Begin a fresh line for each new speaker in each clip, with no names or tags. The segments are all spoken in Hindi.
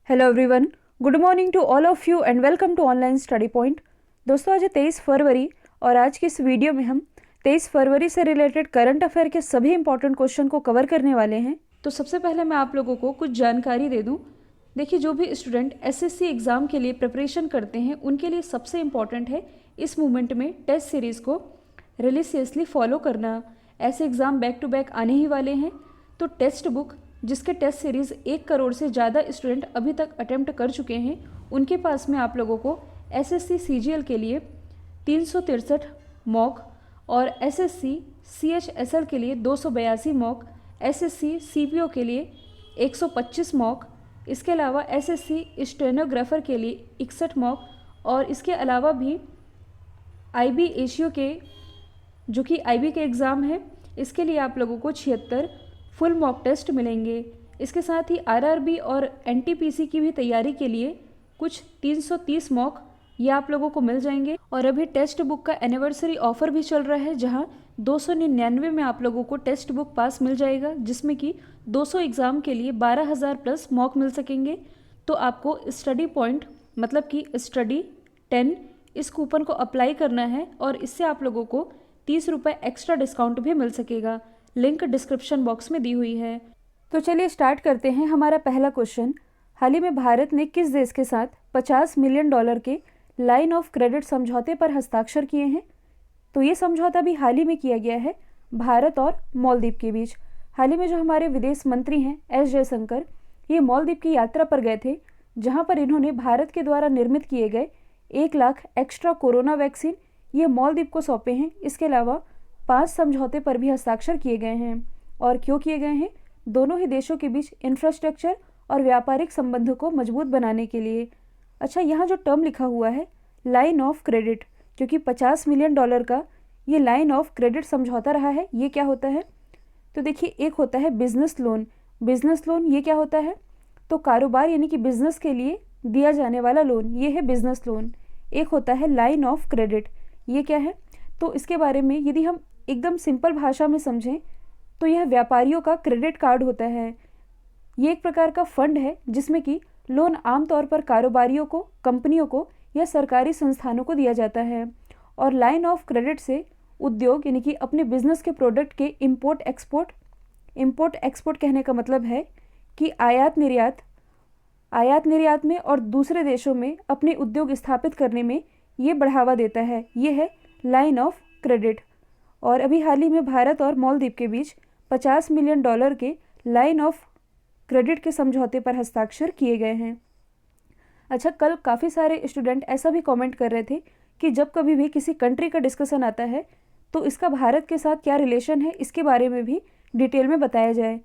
Hello everyone, good morning to all of you and welcome to online study point. दोस्तों, आज है 23 फरवरी और आज की इस वीडियो में हम 23 फरवरी से रिलेटेड करंट अफेयर के सभी इंपॉर्टेंट क्वेश्चन को कवर करने वाले हैं। तो सबसे पहले मैं आप लोगों को कुछ जानकारी दे दूं। देखिए, जो भी स्टूडेंट एसएससी एग्ज़ाम के लिए प्रिपरेशन करते हैं उनके लिए सबसे इम्पॉर्टेंट है इस मूवमेंट में टेस्ट सीरीज़ को रिलीजियसली फॉलो करना। ऐसे एग्ज़ाम बैक टू बैक आने ही वाले हैं, तो टेक्स्ट बुक जिसके टेस्ट सीरीज़ 1 करोड़ से ज़्यादा स्टूडेंट अभी तक अटेम्प्ट कर चुके हैं, उनके पास में आप लोगों को एसएससी सीजीएल के लिए 363 मॉक और एसएससी सीएचएसएल के लिए 282 मॉक, एसएससी सीपीओ के लिए 125 मॉक, इसके अलावा एसएससी स्टेनोग्राफर के लिए 61 मॉक और इसके अलावा भी आईबी एशियो के जो कि आईबी के एग्ज़ाम है, इसके लिए आप लोगों को 76 फुल मॉक टेस्ट मिलेंगे। इसके साथ ही आरआरबी और एनटीपीसी की भी तैयारी के लिए कुछ 330 मॉक ये आप लोगों को मिल जाएंगे। और अभी टेक्स्ट बुक का एनिवर्सरी ऑफर भी चल रहा है, जहां 299 में आप लोगों को टेक्स्ट बुक पास मिल जाएगा, जिसमें कि 200 एग्ज़ाम के लिए 12,000 प्लस मॉक मिल सकेंगे। तो आपको स्टडी पॉइंट मतलब कि स्टडी 10 इस कूपन को अप्लाई करना है और इससे आप लोगों को 30 रुपये एक्स्ट्रा डिस्काउंट भी मिल सकेगा। लिंक डिस्क्रिप्शन बॉक्स में दी हुई है। तो चलिए स्टार्ट करते हैं। हमारा पहला क्वेश्चन, हाल ही में भारत ने किस देश के साथ $50 मिलियन के लाइन ऑफ क्रेडिट समझौते पर हस्ताक्षर किए हैं? तो ये समझौता भी हाल ही में किया गया है भारत और मालदीव के बीच। हाल ही में जो हमारे विदेश मंत्री हैं एस जयशंकर, ये मालदीव की यात्रा पर गए थे, जहाँ पर इन्होंने भारत के द्वारा निर्मित किए गए 1 लाख एक्स्ट्रा कोरोना वैक्सीन ये मालदीव को सौंपे हैं। इसके अलावा 5 समझौते पर भी हस्ताक्षर किए गए हैं। और क्यों किए गए हैं? दोनों ही देशों के बीच इंफ्रास्ट्रक्चर और व्यापारिक संबंधों को मजबूत बनाने के लिए। अच्छा, यहाँ जो टर्म लिखा हुआ है लाइन ऑफ क्रेडिट, क्योंकि $50 मिलियन का ये लाइन ऑफ क्रेडिट समझौता रहा है, ये क्या होता है? तो देखिए, एक होता है बिजनेस लोन। बिजनेस लोन ये क्या होता है? तो कारोबार यानी कि बिजनेस के लिए दिया जाने वाला लोन, ये है बिजनेस लोन। एक होता है लाइन ऑफ क्रेडिट, ये क्या है? तो इसके बारे में यदि हम एकदम सिंपल भाषा में समझें तो यह व्यापारियों का क्रेडिट कार्ड होता है। ये एक प्रकार का फंड है जिसमें कि लोन आमतौर पर कारोबारियों को, कंपनियों को या सरकारी संस्थानों को दिया जाता है। और लाइन ऑफ क्रेडिट से उद्योग यानी कि अपने बिजनेस के प्रोडक्ट के इम्पोर्ट एक्सपोर्ट कहने का मतलब है कि आयात निर्यात में और दूसरे देशों में अपने उद्योग स्थापित करने में ये बढ़ावा देता है। ये है लाइन ऑफ क्रेडिट। और अभी हाल ही में भारत और मालदीव के बीच $50 मिलियन के लाइन ऑफ क्रेडिट के समझौते पर हस्ताक्षर किए गए हैं। अच्छा, कल काफ़ी सारे स्टूडेंट ऐसा भी कमेंट कर रहे थे कि जब कभी भी किसी कंट्री का डिस्कशन आता है तो इसका भारत के साथ क्या रिलेशन है, इसके बारे में भी डिटेल में बताया जाए।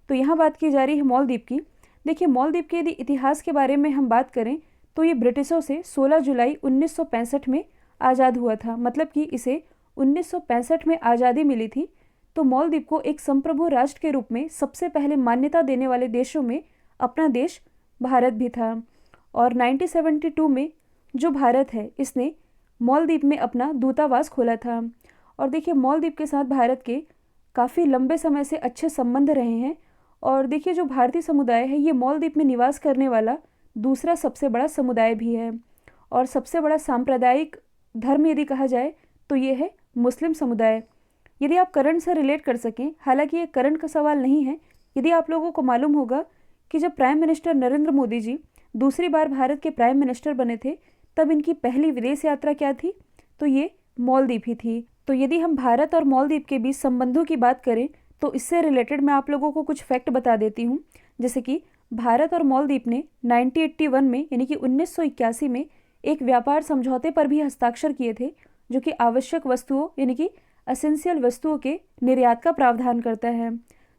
तो यहाँ बात की जा रही है मालदीव की। देखिए, मालदीव के यदि इतिहास के बारे में हम बात करें तो ये ब्रिटिशों से 16 जुलाई 1965 में आज़ाद हुआ था। मतलब कि इसे 1965 में आज़ादी मिली थी। तो मालदीव को एक संप्रभु राष्ट्र के रूप में सबसे पहले मान्यता देने वाले देशों में अपना देश भारत भी था। और 1972 में जो भारत है, इसने मालदीव में अपना दूतावास खोला था। और देखिए, मालदीव के साथ भारत के काफ़ी लंबे समय से अच्छे संबंध रहे हैं। और देखिए, जो भारतीय समुदाय है ये मालदीव में निवास करने वाला दूसरा सबसे बड़ा समुदाय भी है। और सबसे बड़ा सांप्रदायिक धर्म यदि कहा जाए तो ये है मुस्लिम समुदाय। यदि आप करंट से रिलेट कर सकें, हालांकि ये करंट का सवाल नहीं है, यदि आप लोगों को मालूम होगा कि जब प्राइम मिनिस्टर नरेंद्र मोदी जी दूसरी बार भारत के प्राइम मिनिस्टर बने थे, तब इनकी पहली विदेश यात्रा क्या थी? तो ये मालदीव ही थी। तो यदि हम भारत और मालदीव के बीच संबंधों की बात करें तो इससे रिलेटेड मैं आप लोगों को कुछ फैक्ट बता देती हूँ। जैसे कि भारत और मालदीव ने 1981 में यानी कि 1981 में एक व्यापार समझौते पर भी हस्ताक्षर किए थे, जो कि आवश्यक वस्तुओं यानी कि एसेंशियल वस्तुओं के निर्यात का प्रावधान करता है।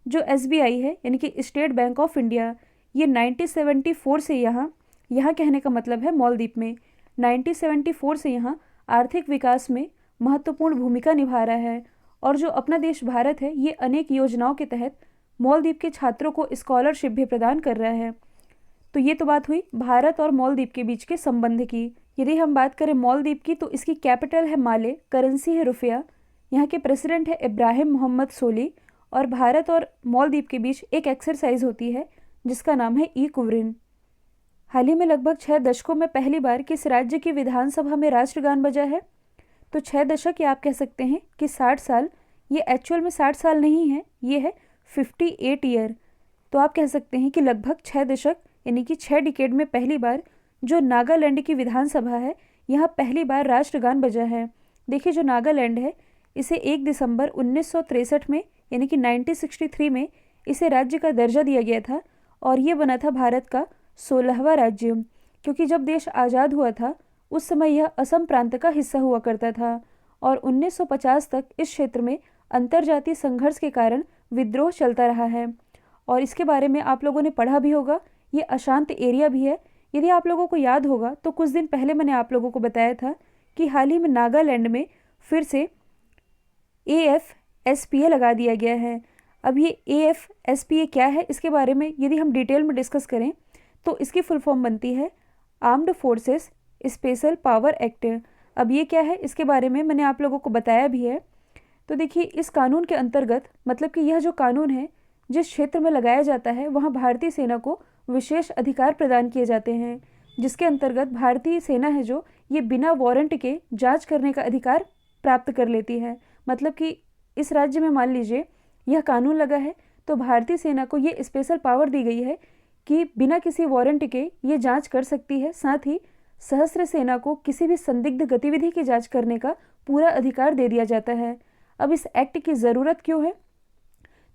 जो एसबीआई है यानी कि स्टेट बैंक ऑफ इंडिया, ये 1974 से यहाँ कहने का मतलब है मालदीव में 1974 से यहाँ आर्थिक विकास में महत्वपूर्ण भूमिका निभा रहा है। और जो अपना देश भारत है, ये अनेक योजनाओं के तहत मालदीव के छात्रों को स्कॉलरशिप भी प्रदान कर रहा है। तो ये तो बात हुई भारत और मालदीव के बीच के संबंध की। यदि हम बात करें मालदीव की तो इसकी कैपिटल है माले, करेंसी है रुपया, यहाँ के प्रेसिडेंट है इब्राहिम मोहम्मद सोली। और भारत और मालदीव के बीच एक एक्सरसाइज होती है जिसका नाम है ई कुवरिन। हाल ही में लगभग 6 दशकों में पहली बार किस राज्य की विधानसभा में राष्ट्रगान बजा है? तो 6 दशक या आप कह सकते हैं कि 60 साल, ये एक्चुअल में 60 साल नहीं है, ये है 58 ईयर। तो आप कह सकते हैं कि लगभग 6 दशक यानी कि 6 डिकेड में पहली बार जो नागालैंड की विधानसभा है, यहाँ पहली बार राष्ट्रगान बजा है। देखिए, जो नागालैंड है इसे 1 दिसंबर 1963 में यानी कि 1963 में इसे राज्य का दर्जा दिया गया था और ये बना था भारत का 16वां राज्य, क्योंकि जब देश आज़ाद हुआ था उस समय यह असम प्रांत का हिस्सा हुआ करता था और 1950 तक इस क्षेत्र में अंतर्जातीय संघर्ष के कारण विद्रोह चलता रहा है। और इसके बारे में आप लोगों ने पढ़ा भी होगा, ये अशांत एरिया भी है। यदि आप लोगों को याद होगा तो कुछ दिन पहले मैंने आप लोगों को बताया था कि हाल ही में नागालैंड में फिर से AFSPA लगा दिया गया है। अब ये AFSPA क्या है, इसके बारे में यदि हम डिटेल में डिस्कस करें तो इसकी फुल फॉर्म बनती है armed forces special power act. अब ये क्या है, इसके बारे में मैंने आप लोगों को बताया भी है। तो देखिए, इस कानून के अंतर्गत मतलब कि यह जो कानून है जिस क्षेत्र में लगाया जाता है वहाँ भारतीय सेना को विशेष अधिकार प्रदान किए जाते हैं, जिसके अंतर्गत भारतीय सेना है जो ये बिना वारंट के जांच करने का अधिकार प्राप्त कर लेती है। मतलब कि इस राज्य में मान लीजिए यह कानून लगा है तो भारतीय सेना को ये स्पेशल पावर दी गई है कि बिना किसी वारंट के ये जांच कर सकती है। साथ ही सशस्त्र सेना को किसी भी संदिग्ध गतिविधि की जांच करने का पूरा अधिकार दे दिया जाता है। अब इस एक्ट की ज़रूरत क्यों है?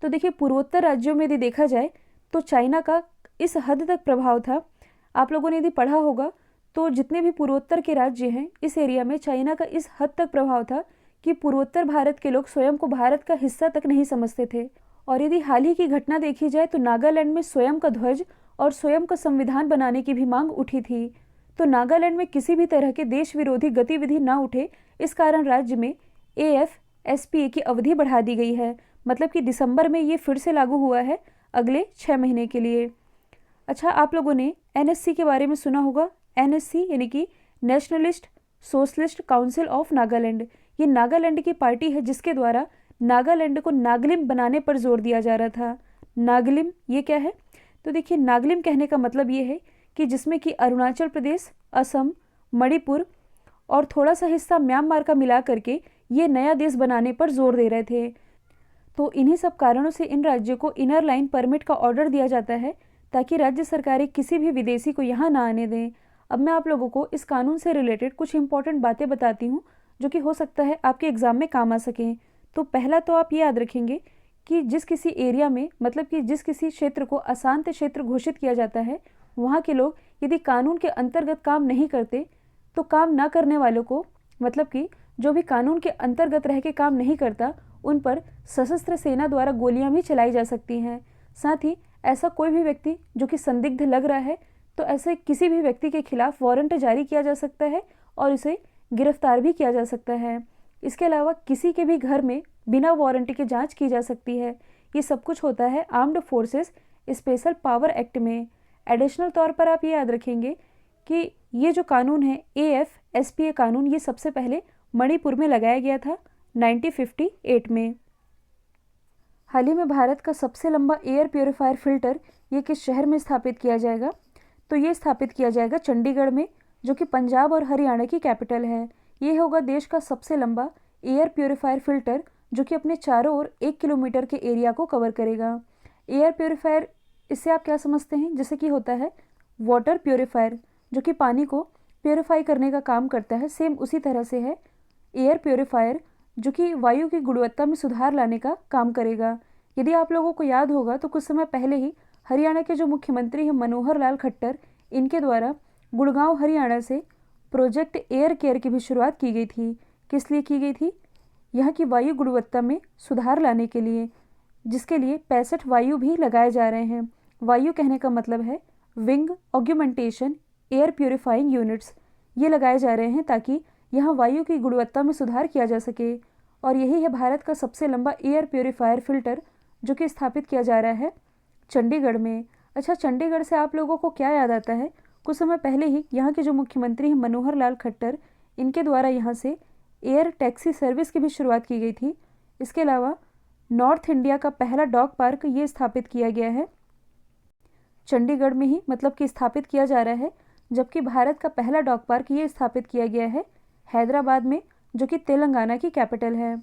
तो देखिए, पूर्वोत्तर राज्यों में यदि देखा जाए तो चाइना का इस हद तक प्रभाव था। आप लोगों ने यदि पढ़ा होगा तो जितने भी पूर्वोत्तर के राज्य हैं इस एरिया में चाइना का इस हद तक प्रभाव था कि पूर्वोत्तर भारत के लोग स्वयं को भारत का हिस्सा तक नहीं समझते थे। और यदि हाल ही की घटना देखी जाए तो नागालैंड में स्वयं का ध्वज और स्वयं का संविधान बनाने की भी मांग उठी थी। तो नागालैंड में किसी भी तरह के देश विरोधी गतिविधि ना उठे, इस कारण राज्य में AFSPA की अवधि बढ़ा दी गई है। मतलब कि दिसंबर में ये फिर से लागू हुआ है अगले 6 महीने के लिए। अच्छा, आप लोगों ने NSC के बारे में सुना होगा। NSC यानी कि nationalist socialist council of Nagaland. ये नागालैंड की पार्टी है जिसके द्वारा नागालैंड को नागलिम बनाने पर जोर दिया जा रहा था। नागलिम ये क्या है? तो देखिए, नागलिम कहने का मतलब ये है कि जिसमें कि अरुणाचल प्रदेश, असम, मणिपुर और थोड़ा सा हिस्सा म्यांमार का मिला करके ये नया देश बनाने पर जोर दे रहे थे। तो इन्हीं सब कारणों से इन राज्यों को इनर लाइन परमिट का ऑर्डर दिया जाता है ताकि राज्य सरकारें किसी भी विदेशी को यहाँ ना आने दें। अब मैं आप लोगों को इस कानून से रिलेटेड कुछ इंपॉर्टेंट बातें बताती हूँ जो कि हो सकता है आपके एग्जाम में काम आ सकें। तो पहला तो आप ये याद रखेंगे कि जिस किसी एरिया में मतलब कि जिस किसी क्षेत्र को अशांत क्षेत्र घोषित किया जाता है, वहाँ के लोग यदि कानून के अंतर्गत काम नहीं करते तो काम ना करने वालों को मतलब कि जो भी कानून के अंतर्गत रह के काम नहीं करता उन पर सशस्त्र सेना द्वारा गोलियां भी चलाई जा सकती हैं। साथ ही ऐसा कोई भी व्यक्ति जो कि संदिग्ध लग रहा है तो ऐसे किसी भी व्यक्ति के खिलाफ वारंट जारी किया जा सकता है और इसे गिरफ्तार भी किया जा सकता है। इसके अलावा किसी के भी घर में बिना वारंट के जांच की जा सकती है। ये सब कुछ होता है armed forces special power act में। एडिशनल तौर पर आप ये याद रखेंगे कि ये जो कानून है AFSPA कानून, ये सबसे पहले मणिपुर में लगाया गया था 1958 में। हाल ही में भारत का सबसे लंबा एयर प्योरीफायर फिल्टर ये किस शहर में स्थापित किया जाएगा? तो ये स्थापित किया जाएगा चंडीगढ़ में, जो कि पंजाब और हरियाणा की कैपिटल है। ये होगा देश का सबसे लंबा एयर प्योरीफायर फिल्टर जो कि अपने चारों ओर 1 किलोमीटर के एरिया को कवर करेगा। एयर प्योरीफायर, इससे आप क्या समझते हैं? जैसे कि होता है वाटर प्योरीफायर जो कि पानी को प्योरीफाई करने का काम करता है, सेम उसी तरह से है एयर प्योरीफायर जो कि वायु की गुणवत्ता में सुधार लाने का काम करेगा। यदि आप लोगों को याद होगा तो कुछ समय पहले ही हरियाणा के जो मुख्यमंत्री हैं मनोहर लाल खट्टर, इनके द्वारा गुड़गांव हरियाणा से प्रोजेक्ट एयर केयर की भी शुरुआत की गई थी। किस लिए की गई थी? यहाँ की वायु गुणवत्ता में सुधार लाने के लिए, जिसके लिए 65 वायु भी लगाए जा रहे हैं। वायु कहने का मतलब है wing augmentation air purifying units, ये लगाए जा रहे हैं ताकि यहाँ वायु की गुणवत्ता में सुधार किया जा सके। और यही है भारत का सबसे लंबा एयर प्योरीफायर फिल्टर जो कि स्थापित किया जा रहा है चंडीगढ़ में। अच्छा, चंडीगढ़ से आप लोगों को क्या याद आता है? कुछ समय पहले ही यहाँ के जो मुख्यमंत्री हैं मनोहर लाल खट्टर, इनके द्वारा यहाँ से एयर टैक्सी सर्विस की भी शुरुआत की गई थी। इसके अलावा नॉर्थ इंडिया का पहला डॉग पार्क ये स्थापित किया गया है चंडीगढ़ में ही मतलब कि स्थापित किया जा रहा है, जबकि भारत का पहला डॉग पार्क ये स्थापित किया गया है हैदराबाद में, जो कि तेलंगाना की कैपिटल है।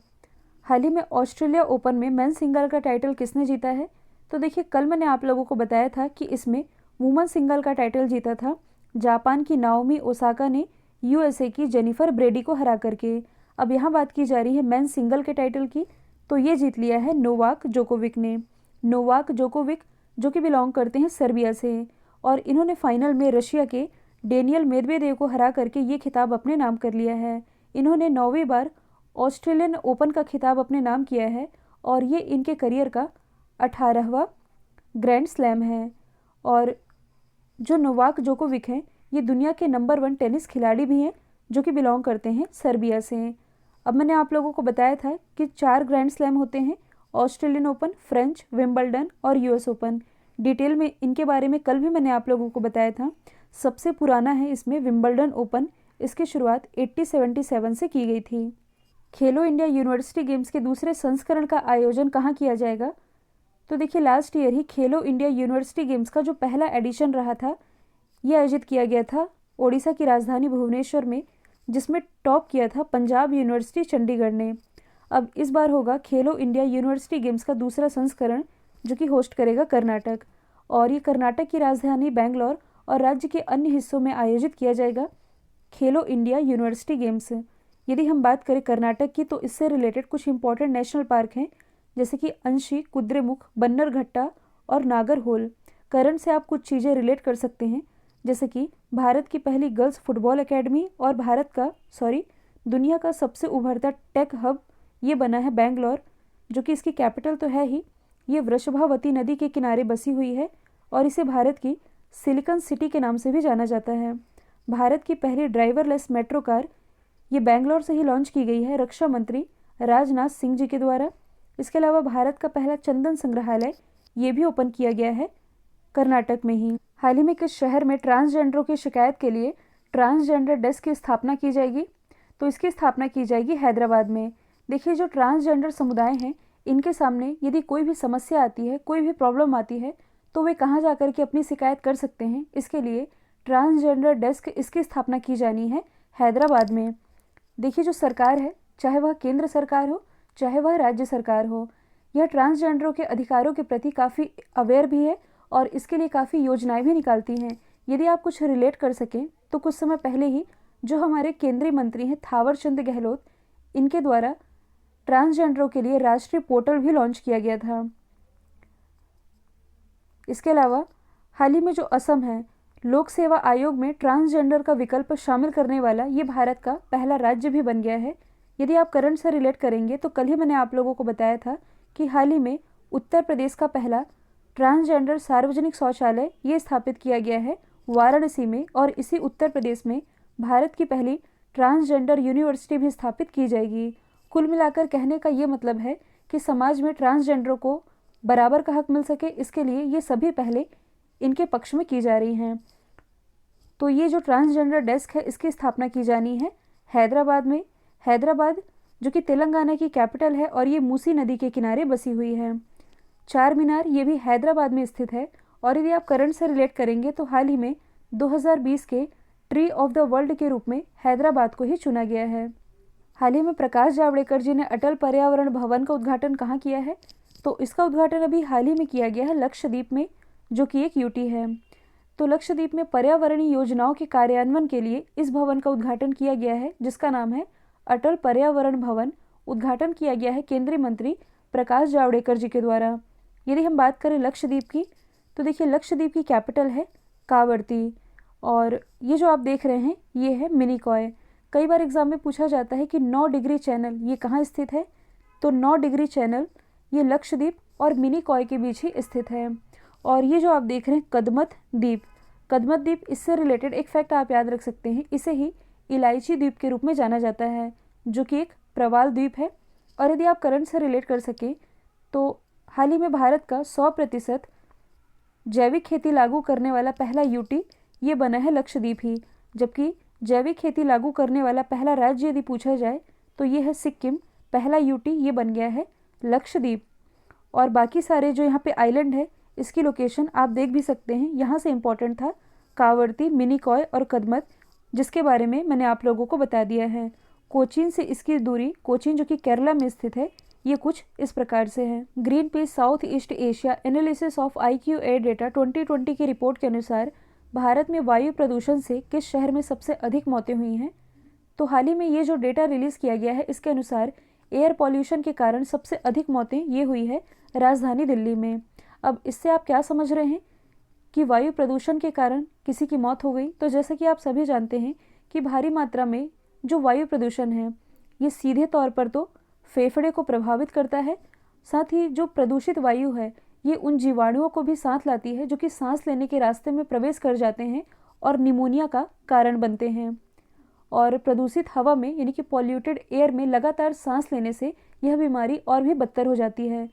हाल ही में ऑस्ट्रेलिया ओपन में मेंस सिंगल का टाइटल किसने जीता है? तो देखिए, कल मैंने आप लोगों को बताया था कि इसमें वुमेन सिंगल का टाइटल जीता था जापान की नाओमी ओसाका ने यूएसए की जेनिफर ब्रेडी को हरा करके। अब यहाँ बात की जा रही है मेंस सिंगल के टाइटल की, तो ये जीत लिया है नोवाक जोकोविक ने। नोवाक जोकोविक जो कि बिलोंग करते हैं सर्बिया से, और इन्होंने फाइनल में रशिया के डेनियल मेदवेदेव को हरा करके ये खिताब अपने नाम कर लिया है। इन्होंने 9वीं बार ऑस्ट्रेलियन ओपन का खिताब अपने नाम किया है और ये इनके करियर का 18वां ग्रैंड स्लैम है। और जो नोवाक जोकोविक हैं ये दुनिया के नंबर 1 टेनिस खिलाड़ी भी हैं, जो कि बिलोंग करते हैं सर्बिया से। अब मैंने आप लोगों को बताया था कि 4 ग्रैंड स्लैम होते हैं, ऑस्ट्रेलियन ओपन, फ्रेंच, विंबलडन और यूएस ओपन। डिटेल में इनके बारे में कल भी मैंने आप लोगों को बताया था। सबसे पुराना है इसमें विंबलडन ओपन, इसकी शुरुआत 1877 से की गई थी। खेलो इंडिया यूनिवर्सिटी गेम्स के दूसरे संस्करण का आयोजन कहाँ किया जाएगा? तो देखिए, लास्ट ईयर ही खेलो इंडिया यूनिवर्सिटी गेम्स का जो पहला एडिशन रहा था ये आयोजित किया गया था ओडिशा की राजधानी भुवनेश्वर में, जिसमें टॉप किया था पंजाब यूनिवर्सिटी चंडीगढ़ ने। अब इस बार होगा खेलो इंडिया यूनिवर्सिटी गेम्स का दूसरा संस्करण, जो कि होस्ट करेगा कर्नाटक, और ये कर्नाटक की राजधानी बैंगलोर और राज्य के अन्य हिस्सों में आयोजित किया जाएगा खेलो इंडिया यूनिवर्सिटी गेम्स। यदि हम बात करें कर्नाटक की, तो इससे रिलेटेड कुछ इंपॉर्टेंट नेशनल पार्क हैं, जैसे कि अंशी, कुद्रेमुख, बन्नरघट्टा और नागरहोल। करंट से आप कुछ चीज़ें रिलेट कर सकते हैं, जैसे कि भारत की पहली गर्ल्स फुटबॉल एकेडमी और दुनिया का सबसे उभरता टेक हब ये बना है बैंगलोर, जो कि इसकी कैपिटल तो है ही। ये वृषभावती नदी के किनारे बसी हुई है और इसे भारत की सिलिकॉन सिटी के नाम से भी जाना जाता है। भारत की पहली ड्राइवरलेस मेट्रो कार ये बैंगलोर से ही लॉन्च की गई है रक्षा मंत्री राजनाथ सिंह जी के द्वारा। इसके अलावा भारत का पहला चंदन संग्रहालय ये भी ओपन किया गया है कर्नाटक में ही। हाल ही में किस शहर में ट्रांसजेंडरों की शिकायत के लिए ट्रांसजेंडर डेस्क की स्थापना की जाएगी? तो इसकी स्थापना की जाएगी हैदराबाद में। देखिए, जो ट्रांसजेंडर समुदाय हैं इनके सामने यदि कोई भी समस्या आती है, कोई भी प्रॉब्लम आती है, तो वे कहाँ जा कर के अपनी शिकायत कर सकते हैं। इसके लिए ट्रांसजेंडर डेस्क इसकी स्थापना की जानी है हैदराबाद में। देखिए, जो सरकार है, चाहे वह केंद्र सरकार हो चाहे वह राज्य सरकार हो, यह ट्रांसजेंडरों के अधिकारों के प्रति काफ़ी अवेयर भी है और इसके लिए काफ़ी योजनाएं भी निकालती हैं। यदि आप कुछ रिलेट कर सकें तो कुछ समय पहले ही जो हमारे केंद्रीय मंत्री हैं थावरचंद गहलोत, इनके द्वारा ट्रांसजेंडरों के लिए राष्ट्रीय पोर्टल भी लॉन्च किया गया था। इसके अलावा हाल ही में जो असम है, लोक सेवा आयोग में ट्रांसजेंडर का विकल्प शामिल करने वाला ये भारत का पहला राज्य भी बन गया है। यदि आप करंट से रिलेट करेंगे तो कल ही मैंने आप लोगों को बताया था कि हाल ही में उत्तर प्रदेश का पहला ट्रांसजेंडर सार्वजनिक शौचालय ये स्थापित किया गया है वाराणसी में, और इसी उत्तर प्रदेश में भारत की पहली ट्रांसजेंडर यूनिवर्सिटी भी स्थापित की जाएगी। कुल मिलाकर कहने का ये मतलब है कि समाज में ट्रांसजेंडरों को बराबर का हक मिल सके, इसके लिए ये सभी पहले इनके पक्ष में की जा रही हैं। तो ये जो ट्रांसजेंडर डेस्क है इसकी स्थापना की जानी है हैदराबाद में। हैदराबाद जो कि तेलंगाना की कैपिटल है और ये मूसी नदी के किनारे बसी हुई है। चार मीनार ये भी हैदराबाद में स्थित है। और यदि आप करंट से रिलेट करेंगे तो हाल ही में 2020 के ट्री ऑफ द वर्ल्ड के रूप में हैदराबाद को ही चुना गया है। हाल ही में प्रकाश जावड़ेकर जी ने अटल पर्यावरण भवन का उद्घाटन कहाँ किया है? तो इसका उद्घाटन अभी हाल ही में किया गया है लक्षद्वीप में, जो कि एक यूटी है। तो लक्षद्वीप में पर्यावरणीय योजनाओं के कार्यान्वयन के लिए इस भवन का उद्घाटन किया गया है, जिसका नाम है अटल पर्यावरण भवन। उद्घाटन किया गया है केंद्रीय मंत्री प्रकाश जावड़ेकर जी के द्वारा। यदि हम बात करें लक्षद्वीप की, तो देखिए लक्षद्वीप की कैपिटल है कावरती, और ये जो आप देख रहे हैं ये है मिनिकॉय। कई बार एग्जाम में पूछा जाता है कि 9 डिग्री चैनल ये कहाँ स्थित है? तो 9 डिग्री चैनल ये लक्षद्वीप और मिनिकॉय के बीच ही स्थित है। और ये जो आप देख रहे हैं कदमत द्वीप, कदमत द्वीप, इससे रिलेटेड एक फैक्ट आप याद रख सकते हैं, इसे ही इलायची द्वीप के रूप में जाना जाता है, जो कि एक प्रवाल द्वीप है। और यदि आप करंट से रिलेट कर सकें तो हाल ही में भारत का 100% जैविक खेती लागू करने वाला पहला यूटी ये बना है लक्षद्वीप ही। जबकि जैविक खेती लागू करने वाला पहला राज्य यदि पूछा जाए तो ये है सिक्किम। पहला यूटी ये बन गया है लक्षद्वीप। और बाकी सारे जो यहाँ पे आइलैंड है इसकी लोकेशन आप देख भी सकते हैं, यहाँ से इम्पॉर्टेंट था कावरती, मिनिकॉय और कदमत, जिसके बारे में मैंने आप लोगों को बता दिया है। कोचीन से इसकी दूरी, कोचीन जो कि केरला में स्थित है, ये कुछ इस प्रकार से है। Green peas south east Asia analysis of IQA data 2020 की रिपोर्ट के अनुसार भारत में वायु प्रदूषण से किस शहर में सबसे अधिक मौतें हुई हैं? तो हाल ही में ये जो डेटा रिलीज़ किया गया है, इसके अनुसार एयर पॉल्यूशन के कारण सबसे अधिक मौतें ये हुई है राजधानी दिल्ली में। अब इससे आप क्या समझ रहे हैं कि वायु प्रदूषण के कारण किसी की मौत हो गई? तो जैसे कि आप सभी जानते हैं कि भारी मात्रा में जो वायु प्रदूषण है, ये सीधे तौर पर तो फेफड़े को प्रभावित करता है, साथ ही जो प्रदूषित वायु है ये उन जीवाणुओं को भी साथ लाती है जो कि सांस लेने के रास्ते में प्रवेश कर जाते हैं और निमोनिया का कारण बनते हैं। और प्रदूषित हवा में यानी कि पॉल्यूटेड एयर में लगातार सांस लेने से यह बीमारी और भी बदतर हो जाती है।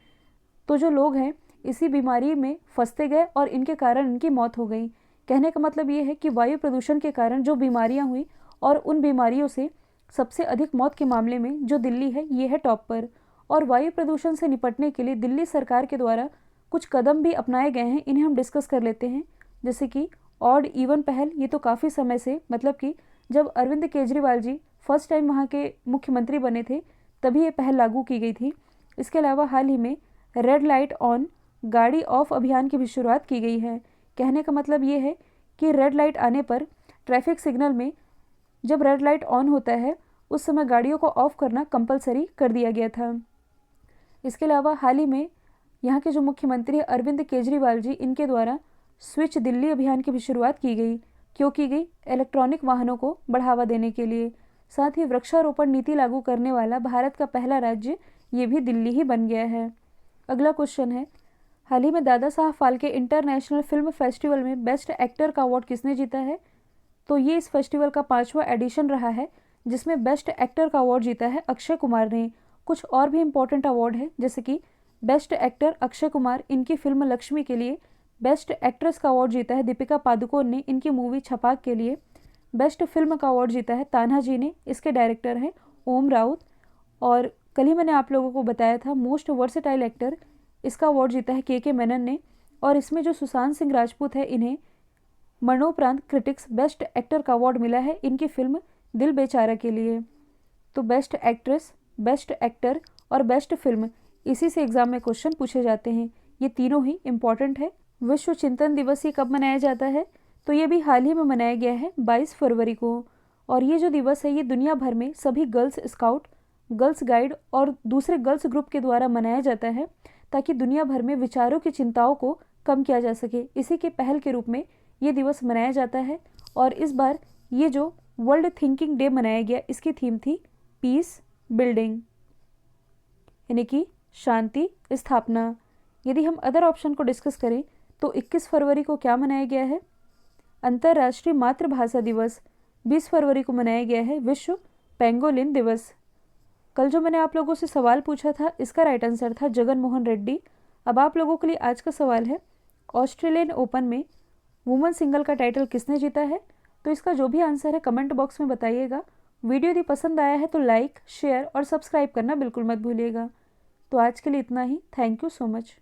तो जो लोग हैं इसी बीमारी में फंसते गए और इनके कारण इनकी मौत हो गई। कहने का मतलब ये है कि वायु प्रदूषण के कारण जो बीमारियां हुई और उन बीमारियों से सबसे अधिक मौत के मामले में जो दिल्ली है ये है टॉप पर। और वायु प्रदूषण से निपटने के लिए दिल्ली सरकार के द्वारा कुछ कदम भी अपनाए गए हैं, इन्हें हम डिस्कस कर लेते हैं। जैसे कि ऑड इवन पहल, ये तो काफ़ी समय से, मतलब कि जब अरविंद केजरीवाल जी फर्स्ट टाइम वहाँ के मुख्यमंत्री बने थे तभी ये पहल लागू की गई थी। इसके अलावा हाल ही में रेड लाइट ऑन गाड़ी ऑफ अभियान की भी शुरुआत की गई है। कहने का मतलब ये है कि रेड लाइट आने पर ट्रैफिक सिग्नल में जब रेड लाइट ऑन होता है उस समय गाड़ियों को ऑफ करना कंपलसरी कर दिया गया था। इसके अलावा हाल ही में यहाँ के जो मुख्यमंत्री अरविंद केजरीवाल जी, इनके द्वारा स्विच दिल्ली अभियान की भी शुरुआत की गई। क्यों की गई? इलेक्ट्रॉनिक वाहनों को बढ़ावा देने के लिए। साथ ही वृक्षारोपण नीति लागू करने वाला भारत का पहला राज्य ये भी दिल्ली ही बन गया है। अगला क्वेश्चन है, हाल ही में Dada Saheb Phalke international film festival में बेस्ट एक्टर का अवार्ड किसने जीता है? तो ये इस फेस्टिवल का 5वां एडिशन रहा है जिसमें बेस्ट एक्टर का अवार्ड जीता है अक्षय कुमार ने। कुछ और भी इम्पोर्टेंट अवार्ड है, जैसे कि बेस्ट एक्टर अक्षय कुमार इनकी फिल्म लक्ष्मी के लिए, बेस्ट एक्ट्रेस का अवार्ड जीता है दीपिका पादुकोण ने इनकी मूवी छपाक के लिए, बेस्ट फिल्म का अवार्ड जीता है तान्हाजी ने, इसके डायरेक्टर हैं ओम राउत। और कल ही मैंने आप लोगों को बताया था मोस्ट वर्सेटाइल एक्टर, इसका अवार्ड जीता है के मेनन ने। और इसमें जो सुशांत सिंह राजपूत है इन्हें मरणोपरांत क्रिटिक्स बेस्ट एक्टर का अवार्ड मिला है इनकी फिल्म दिल बेचारा के लिए। तो बेस्ट एक्ट्रेस, बेस्ट एक्टर और बेस्ट फिल्म, इसी से एग्जाम में क्वेश्चन पूछे जाते हैं। ये तीनों ही इम्पॉर्टेंट है। विश्व चिंतन दिवस ये कब मनाया जाता है? तो ये भी हाल ही में मनाया गया है 22 फरवरी को। और ये जो दिवस है ये दुनिया भर में सभी गर्ल्स स्काउट, गर्ल्स गाइड और दूसरे गर्ल्स ग्रुप के द्वारा मनाया जाता है ताकि दुनिया भर में विचारों की चिंताओं को कम किया जा सके। इसी के पहल के रूप में ये दिवस मनाया जाता है। और इस बार ये जो वर्ल्ड थिंकिंग डे मनाया गया, इसकी थीम थी पीस बिल्डिंग, यानी कि शांति स्थापना। यदि हम अदर ऑप्शन को डिस्कस करें तो 21 फरवरी को क्या मनाया गया है? अंतर्राष्ट्रीय मातृभाषा दिवस। 20 फरवरी को मनाया गया है विश्व पेंगोलिन दिवस। कल जो मैंने आप लोगों से सवाल पूछा था इसका राइट आंसर था जगन मोहन रेड्डी। अब आप लोगों के लिए आज का सवाल है, ऑस्ट्रेलियन ओपन में वुमेन सिंगल का टाइटल किसने जीता है? तो इसका जो भी आंसर है कमेंट बॉक्स में बताइएगा। वीडियो यदि पसंद आया है तो लाइक, शेयर और सब्सक्राइब करना बिल्कुल मत भूलिएगा। तो आज के लिए इतना ही। Thank you so much.